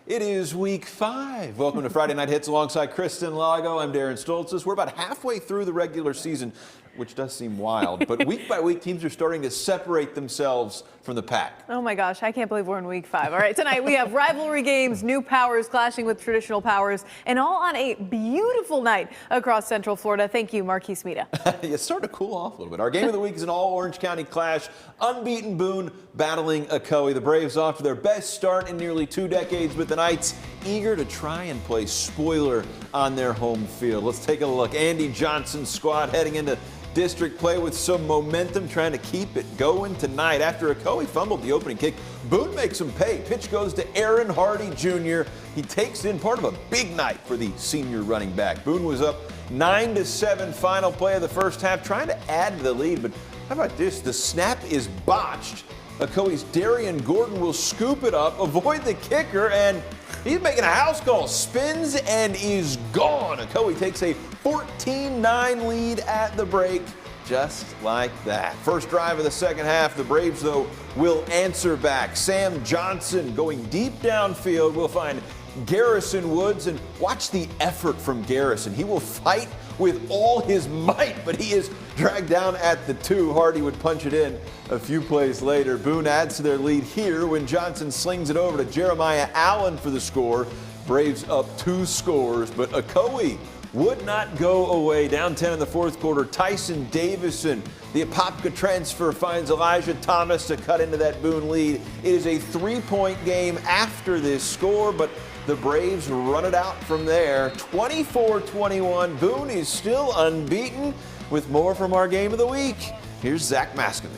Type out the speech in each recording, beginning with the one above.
It is week 5. Welcome to Friday Night Hits alongside Kristen Lago. I'm Darren Stoltzis. We're about halfway through the regular season, which does seem wild, but week by week teams are starting to separate themselves from the pack. Oh my gosh, I can't believe we're in week 5. All right, tonight we have rivalry games, new powers clashing with traditional powers, and all on a beautiful night across Central Florida. Thank you, Marquise Mita. It's starting to cool off a little bit. Our game of the week is an all-Orange County clash. Unbeaten Boone battling Ocoee. The Braves off to their best start in nearly 2 decades, with the Knights eager to try and play spoiler on their home field. Let's take a look. Andy Johnson's squad heading into district play with some momentum, trying to keep it going tonight. After Ocoee fumbled the opening kick, Boone makes him pay. Pitch goes to Aaron Hardy Jr. He takes in part of a big night for the senior running back. Boone was up 9-7 final play of the first half, trying to add to the lead, but how about this? The snap is botched. Ocoee's Darian Gordon will scoop it up, avoid the kicker, and he's making a house call. Spins and is gone. Ocoee takes a 14-9 lead at the break, just like that. First drive of the second half, the Braves, though, will answer back. Sam Johnson going deep downfield. We'll find Garrison Woods, and watch the effort from Garrison. He will fight with all his might, but he is dragged down at the 2. Hardy would punch it in a few plays later. Boone adds to their lead here when Johnson slings it over to Jeremiah Allen for the score. Braves up 2 scores, but Ocoee would not go away. Down 10 in the fourth quarter. Tyson Davison, the Apopka transfer, finds Elijah Thomas to cut into that Boone lead. It is a 3-point game after this score, but the Braves run it out from there. 24-21. Boone is still unbeaten. With more from our game of the week, here's Zach Maskovich.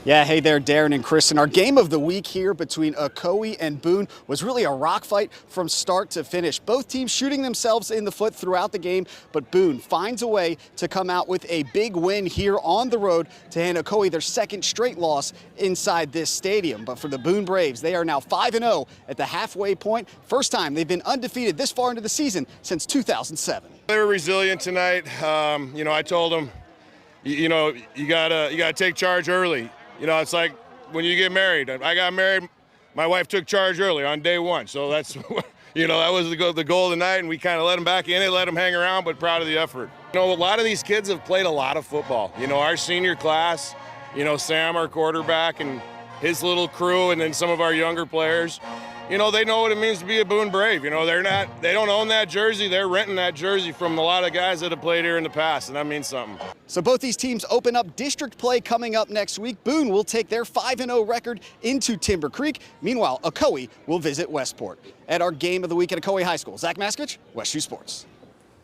Yeah, hey there, Darren and Kristen. Our game of the week here between Ocoee and Boone was really a rock fight from start to finish. Both teams shooting themselves in the foot throughout the game, but Boone finds a way to come out with a big win here on the road to hand Ocoee their second straight loss inside this stadium. But for the Boone Braves, they are now 5-0 at the halfway point. First time they've been undefeated this far into the season since 2007. They were resilient tonight. I told them, you gotta take charge early. It's like when you get married. I got married, my wife took charge early on day 1. So that's, that was the goal of the night, and we kind of let them back in it, let them hang around, but proud of the effort. A lot of these kids have played a lot of football. Our senior class, Sam, our quarterback, and his little crew, and then some of our younger players, they know what it means to be a Boone Brave. They don't own that jersey. They're renting that jersey from a lot of guys that have played here in the past, and that means something. So both these teams open up district play coming up next week. Boone will take their 5-0 record into Timber Creek. Meanwhile, Ocoee will visit Westport. At our game of the week at Ocoee High School, Zach Maskovich, West View Sports.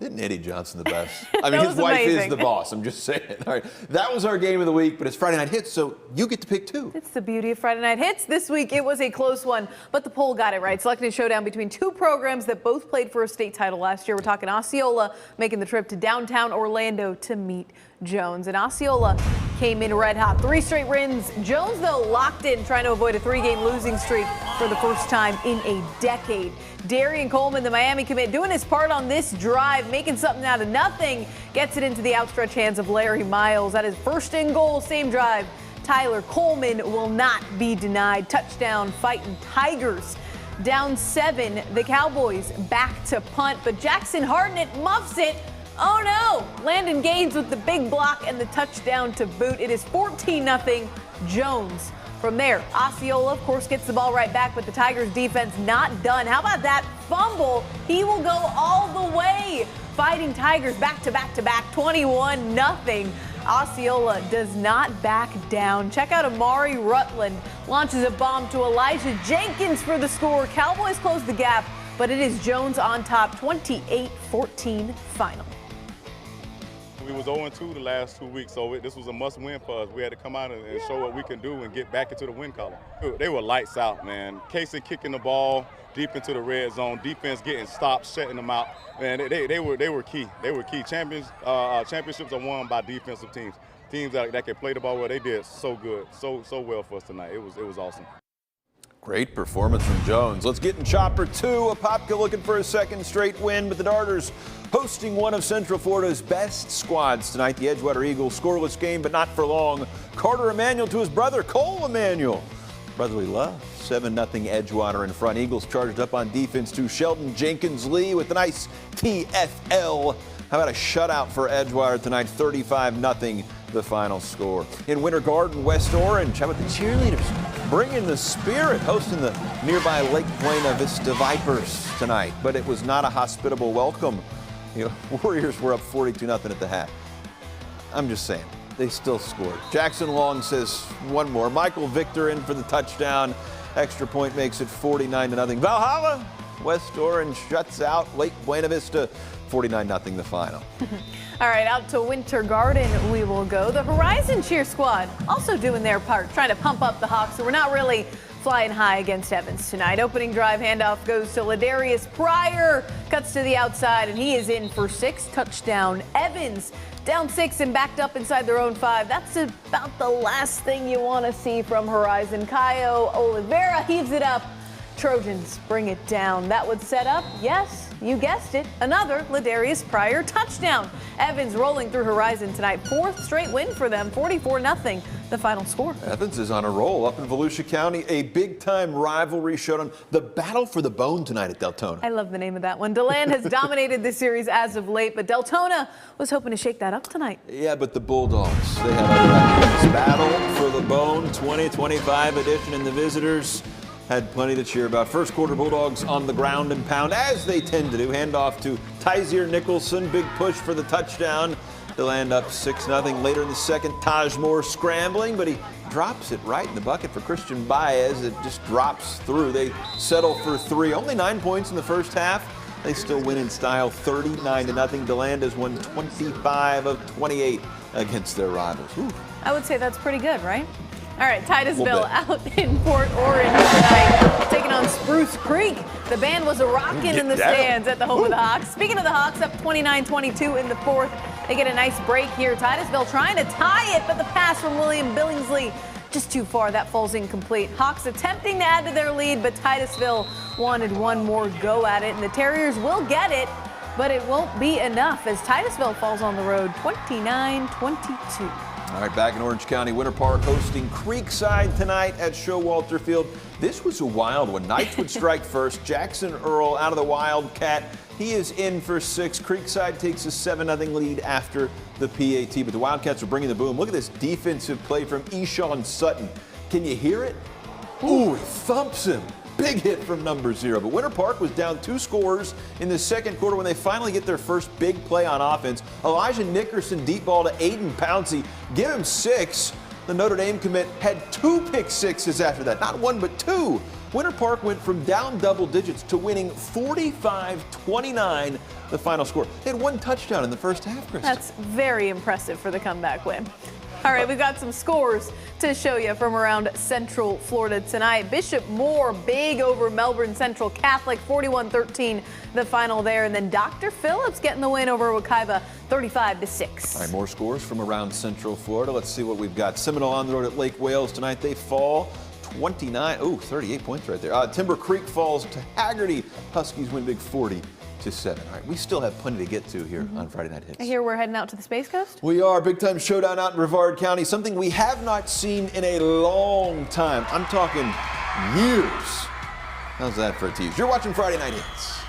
Isn't Eddie Johnson the best? I mean, his wife is the boss. I'm just saying. All right, that was our game of the week, but it's Friday Night Hits, so you get to pick 2. It's the beauty of Friday Night Hits. This week it was a close one, but the poll got it right. Selecting a showdown between 2 programs that both played for a state title last year. We're talking Osceola making the trip to downtown Orlando to meet Jones. And Osceola came in red hot. 3 straight wins. Jones, though, locked in, trying to avoid a 3-game losing streak for the first time in a decade. Darian Coleman, the Miami commit, doing his part on this drive, making something out of nothing. Gets it into the outstretched hands of Larry Miles. That is first and goal, same drive. Tyler Coleman will not be denied. Touchdown, fighting Tigers. Down 7, the Cowboys back to punt, but Jackson Hartnett muffs it. Oh no! Landon Gaines with the big block and the touchdown to boot. It is 14-0 Jones. From there, Osceola, of course, gets the ball right back, but the Tigers defense not done. How about that fumble? He will go all the way. Fighting Tigers back to back to back, 21-0. Osceola does not back down. Check out Amari Rutland. Launches a bomb to Elijah Jenkins for the score. Cowboys close the gap, but it is Jones on top, 28-14 final. We was 0-2 the last 2 weeks, so this was a must-win for us. We had to come out and show what we can do and get back into the win column. They were lights out, man. Casey kicking the ball deep into the red zone, defense getting stopped, shutting them out. Man, they were key. They were key. Championships are won by defensive teams. Teams that can play the ball well. They did so good, so well for us tonight. It was awesome. Great performance from Jones. Let's get in Chopper 2. Apopka looking for a second straight win, but the Darters hosting one of Central Florida's best squads tonight. The Edgewater Eagles scoreless game, but not for long. Carter Emanuel to his brother Cole Emanuel. brotherly love. 7-0 Edgewater in front. Eagles charged up on defense to Sheldon Jenkins-Lee with a nice TFL. How about a shutout for Edgewater tonight? 35-0 the final score. In Winter Garden, West Orange, how about the cheerleaders bringing the spirit, hosting the nearby Lake Buena Vista Vipers tonight. But it was not a hospitable welcome. Warriors were up 42-0 at the half. I'm just saying, they still scored. Jackson Long says one more. Michael Victor in for the touchdown. Extra point makes it 49-0. Valhalla, West Orange shuts out Lake Buena Vista. 49-0 the final. All right, out to Winter Garden we will go. The Horizon Cheer Squad also doing their part, trying to pump up the Hawks, who were not really flying high against Evans tonight. Opening drive handoff goes to Ladarius Pryor. Cuts to the outside, and he is in for 6. Touchdown. Evans down 6 and backed up inside their own 5. That's about the last thing you want to see from Horizon. Caio Oliveira heaves it up. Trojans bring it down. That would set up, yes, you guessed it, another Ladarius Pryor touchdown. Evans rolling through Horizon tonight. 4th straight win for them, 44-0 the final score. Evans is on a roll up in Volusia County. A big-time rivalry showdown. The battle for the bone tonight at Deltona. I love the name of that one. DeLand has dominated this series as of late, but Deltona was hoping to shake that up tonight. Yeah, but the Bulldogs, they have a battle for the bone 2025 edition, and the visitors had plenty to cheer about. First quarter, Bulldogs on the ground and pound, as they tend to do. Handoff to Tyzier Nicholson. Big push for the touchdown. They'll end up 6-0. Later in the second, Taj Moore scrambling, but he drops it right in the bucket for Christian Baez. It just drops through. They settle for 3. Only 9 points in the first half. They still win in style, 39-0. DeLand has won 25 of 28 against their rivals. Whew. I would say that's pretty good, right? All right, Titusville out in Port Orange tonight, taking on Spruce Creek. The band was rocking in the stands at the home of the Hawks. Speaking of the Hawks, up 29-22 in the 4th. They get a nice break here. Titusville trying to tie it, but the pass from William Billingsley just too far. That falls incomplete. Hawks attempting to add to their lead, but Titusville wanted one more go at it, and the Terriers will get it, but it won't be enough as Titusville falls on the road 29-22. All right, back in Orange County, Winter Park hosting Creekside tonight at Showalter Field. This was a wild one. Knights would strike first. Jackson Earl out of the Wildcat. He is in for 6. Creekside takes a 7-0 lead after the PAT, but the Wildcats are bringing the boom. Look at this defensive play from Eshawn Sutton. Can you hear it? Ooh, he thumps him. Big hit from number 0. But Winter Park was down 2 scores in the second quarter when they finally get their first big play on offense. Elijah Nickerson deep ball to Aiden Pouncey. Give him 6. The Notre Dame commit had 2 pick sixes after that. Not 1, but 2. Winter Park went from down double digits to winning 45-29 the final score. They had 1 touchdown in the first half, Kristen. That's very impressive for the comeback win. All right, we've got some scores to show you from around Central Florida tonight. Bishop Moore, big over Melbourne Central Catholic, 41-13 the final there. And then Dr. Phillips getting the win over Wekiva, 35-6. All right, more scores from around Central Florida. Let's see what we've got. Seminole on the road at Lake Wales tonight. They fall 38 points right there. Timber Creek falls to Haggerty. Huskies win big 40-7. All right, we still have plenty to get to here on Friday Night Hits. I hear we're heading out to the Space Coast. We are. Big time showdown out in Brevard County. Something we have not seen in a long time. I'm talking years. How's that for a tease? You're watching Friday Night Hits.